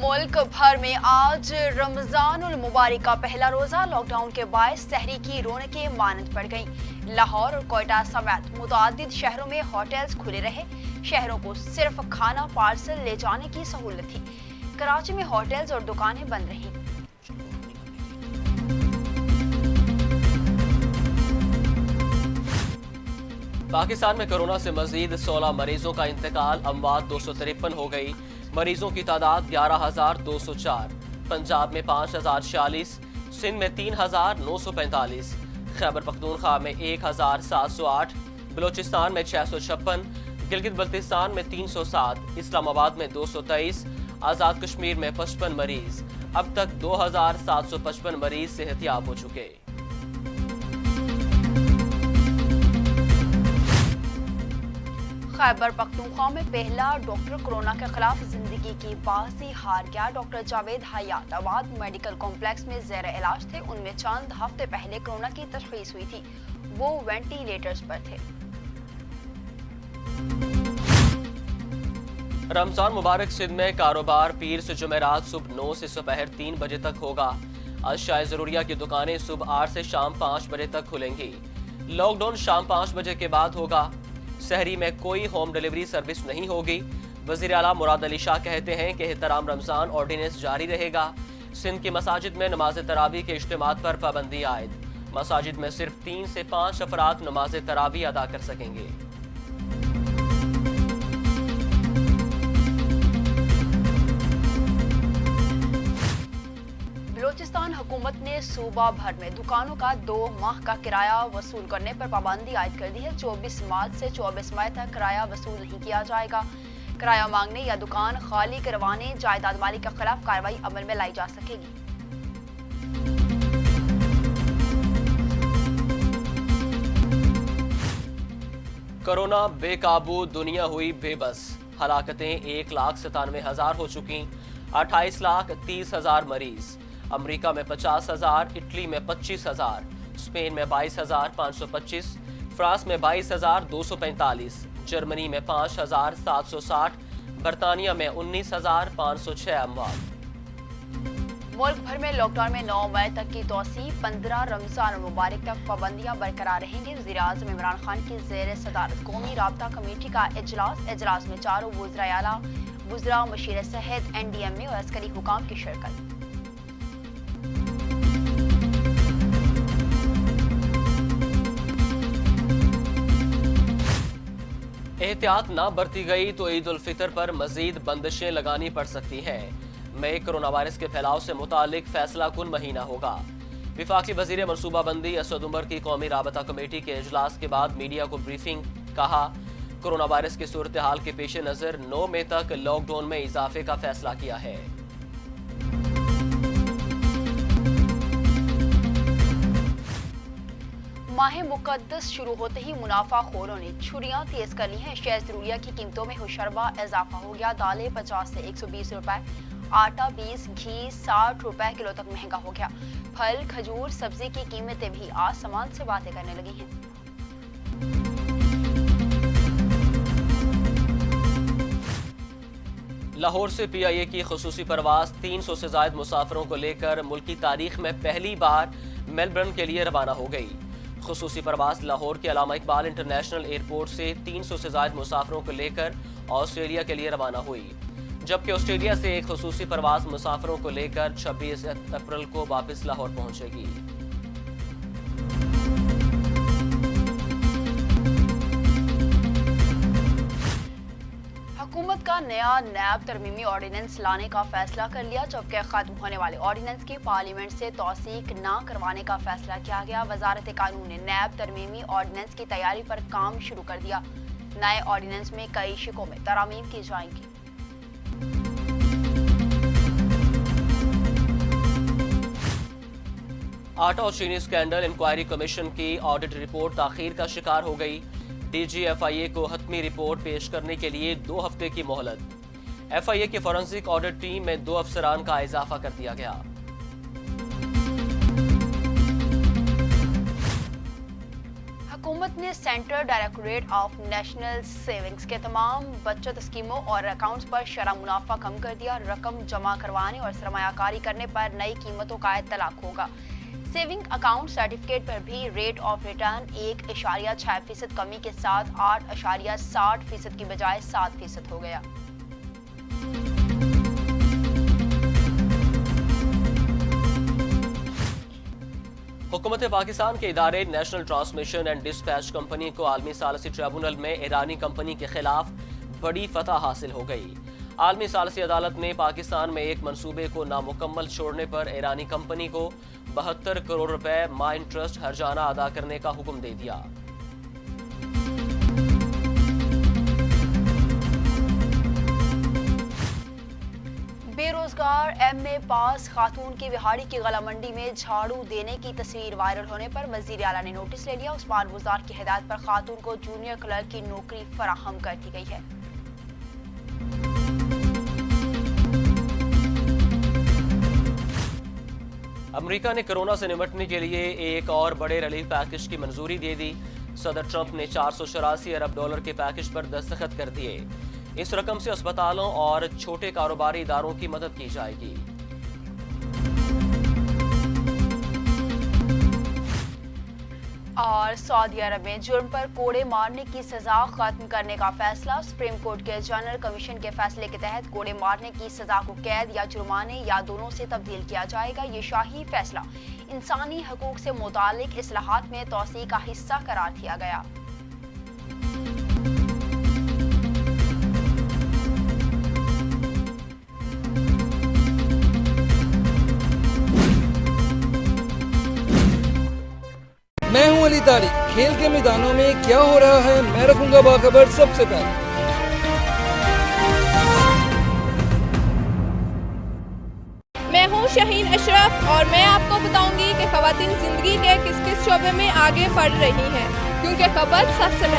मुल्क भर में आज रमजानुल मुबारक का पहला रोजा लॉकडाउन के बायस सहरी की रौनकें मानद बढ़ गईं। लाहौर और कोयटा समेत मुतअद्दिद शहरों में होटल्स खुले रहे। शहरों को सिर्फ खाना पार्सल ले जाने की सहूलत थी। कराची में होटल्स और दुकानें बंद रहीं। पाकिस्तान में कोरोना से मजीद 16 मरीजों का इंतकाल, अमवात 253 हो गई। मरीजों की तादाद 11,204। पंजाब में 5,046, सिंध में 3,945, खैबर पख्तूनख्वा में 1,708, बलोचिस्तान में 656, गिलगित बल्तिस्तान में 307, इस्लामाबाद में 223, आज़ाद कश्मीर में 55 मरीज। अब तक 2,755 मरीज सेहतियाब हो चुके। खैबर पख्तूनख्वा में पहला डॉक्टर कोरोना के खिलाफ जिंदगी की बाजी हार गया। डॉक्टर जावेद हयात आबाद मेडिकल कॉम्प्लेक्स में ज़ेर इलाज थे। उनमें चंद हफ्ते पहले कोरोना की तशखीस हुई थी। वो वेंटिलेटर्स पर थे। रमजान मुबारक सिंध में कारोबार पीर से जुमेरात सुबह 9 से दोपहर 3 बजे तक होगा। अशिया ज़रूरिया की दुकानें सुबह 8 से शाम 5 बजे तक खुलेंगी। लॉकडाउन शाम 5 बजे के बाद होगा। शहरी में कोई होम डिलीवरी सर्विस नहीं होगी। वज़ीर आला मुराद अली शाह कहते हैं कि एहतराम रमजान ऑर्डिनेंस जारी रहेगा। सिंध की मसाजिद में नमाज तरावी के इज्तिमात पर पाबंदी आयद। मसाजिद में सिर्फ 3 से 5 अफराद नमाज तरावी अदा कर सकेंगे। बलोचिस्तान हुकूमत ने सूबा भर में दुकानों का 2 माह का किराया वसूल करने पर पाबंदी आयद कर दी है। 24 मार्च से 24 मई तक किराया वसूल नहीं किया जाएगा। किराया मांगने या दुकान खाली करवाने जायदाद मालिक के खिलाफ कार्रवाई अमल में लाई जा सकेगी। कोरोना बेकाबू, दुनिया हुई बेबस। हलाकतें 1,97,000 हो चुकी। 28,30,000 मरीज। अमेरिका में 50,000, इटली में 25,000, स्पेन में 22,525, फ्रांस में 22,245, जर्मनी में 5,760, बरतानिया में 19,506 अमवात। मुल्क भर में लॉकडाउन में 9 मई तक की तोसी। 15 रमजान मुबारक तक पाबंदियां बरकरार रहेंगी। वज़ीर आज़म इमरान खान की ज़ेर सदारत कौमी राब्ता कमेटी का इजलास में चारों वज़राए आला, वज़रा, मशीर सेहत, NDMA और अस्करी हुकाम की शिरकत। एहतियात ना बरती गई तो ईद उल फितर पर मजीद बंदिशें लगानी पड़ सकती हैं। मई कोरोना वायरस के फैलाव से मुतालिक फैसला कुन महीना होगा। विफाकी वजीर मनसूबाबंदी असद उमर की कौमी राबता कमेटी के इजलास के बाद मीडिया को ब्रीफिंग। कहा, कोरोना वायरस की सूरत हाल के पेश नज़र 9 मई तक लॉकडाउन में इजाफे का फैसला किया है। माह मुकद्दस शुरू होते ही मुनाफा खोरों ने छुरियां तेज कर ली हैं। शेयर ज़रूरिया की कीमतों में हुशरबा इजाफा हो गया। दालें 50 से 120 रुपए, आटा 20, घी 60 रुपए किलो तक महंगा हो गया। फल, खजूर, सब्जी की कीमतें भी आसमान से बातें करने लगी हैं। लाहौर से PIA की खुसूसी परवाज 300 से ज्यादा मुसाफिरों को लेकर मुल्क की तारीख में पहली बार मेलबर्न के लिए रवाना हो गई। खुसूसी परवाज लाहौर के अल्लामा इकबाल इंटरनेशनल एयरपोर्ट से 300 से ज्यादा मुसाफिरों को लेकर ऑस्ट्रेलिया के लिए रवाना हुई, जबकि ऑस्ट्रेलिया से एक खुसूसी परवाज मुसाफिरों को लेकर 26 अप्रैल को वापस लाहौर पहुंचेगी। हुकूमत का नया नैब तरमीमी ऑर्डिनेंस लाने का फैसला कर लिया, जबकि खत्म होने वाले ऑर्डिनेंस की पार्लियामेंट से तौसीक न करवाने का फैसला किया गया। वजारत कानून ने नैब तरमीमी ऑर्डिनेंस की तैयारी पर काम शुरू कर दिया। नए ऑर्डिनेंस में कई शिकों में तरामीम की जाएंगी। आटा और चीनी स्कैंडल इंक्वायरी कमीशन की ऑडिट रिपोर्ट ताखीर का शिकार हो गई। DG FIA को हतमी रिपोर्ट पेश करने के लिए 2 हफ्ते की मोहलत। FIA की फॉरेंसिक ऑडिट टीम में 2 अफसरान का इजाफा कर दिया गया। हुकूमत ने central directorate of national savings के तमाम बचत स्कीमों और अकाउंट्स पर शरह मुनाफा कम कर दिया। रकम जमा करवाने और सरमायाकारी करने पर नई कीमतों का इत्तलाक होगा। सेविंग अकाउंट सर्टिफिकेट पर भी रेट ऑफ रिटर्न 1.6% कमी के साथ 8.60% की बजाय 7% हो गया। हुकूमत पाकिस्तान के इदारे national transmission and dispatch company को आलमी सालसी ट्रिब्यूनल में ईरानी कंपनी के खिलाफ बड़ी फतह हासिल हो गई। आलमी सालसी अदालत ने पाकिस्तान में एक मंसूबे को नामुकम्मल छोड़ने पर ईरानी कंपनी को 72 करोड़ रुपए मां इंटरेस्ट हर्जाना अदा करने का हुक्म दे दिया। बेरोजगार एमए पास खातून की बिहाड़ी की गला मंडी में झाड़ू देने की तस्वीर वायरल होने पर वजीर आला ने नोटिस ले लिया। उस्मान बुज़दार की हिदायत पर खातून को जूनियर क्लर्क की नौकरी फराहम कर दी गई है। अमेरिका ने कोरोना से निपटने के लिए एक और बड़े रिलीफ पैकेज की मंजूरी दे दी। सदर ट्रंप ने 484 अरब डॉलर के पैकेज पर दस्तखत कर दिए। इस रकम से अस्पतालों और छोटे कारोबारी इदारों की मदद की जाएगी। और सऊदी अरब में जुर्म पर कोड़े मारने की सजा खत्म करने का फैसला। सुप्रीम कोर्ट के जनरल कमीशन के फैसले के तहत कोड़े मारने की सजा को कैद या जुर्माने या दोनों से तब्दील किया जाएगा। ये शाही फैसला इंसानी हकूक से मुतालिक इस्लाहात में तौसीह का हिस्सा करार दिया गया। मैं हूं अली तारिक। खेल के मैदानों में क्या हो रहा है मैं रखूंगा बाखबर सबसे पहले। मैं हूं शाहीन अशरफ और मैं आपको बताऊंगी कि खवातीन जिंदगी के किस किस शोबे में आगे बढ़ रही हैं, क्योंकि खबर सबसे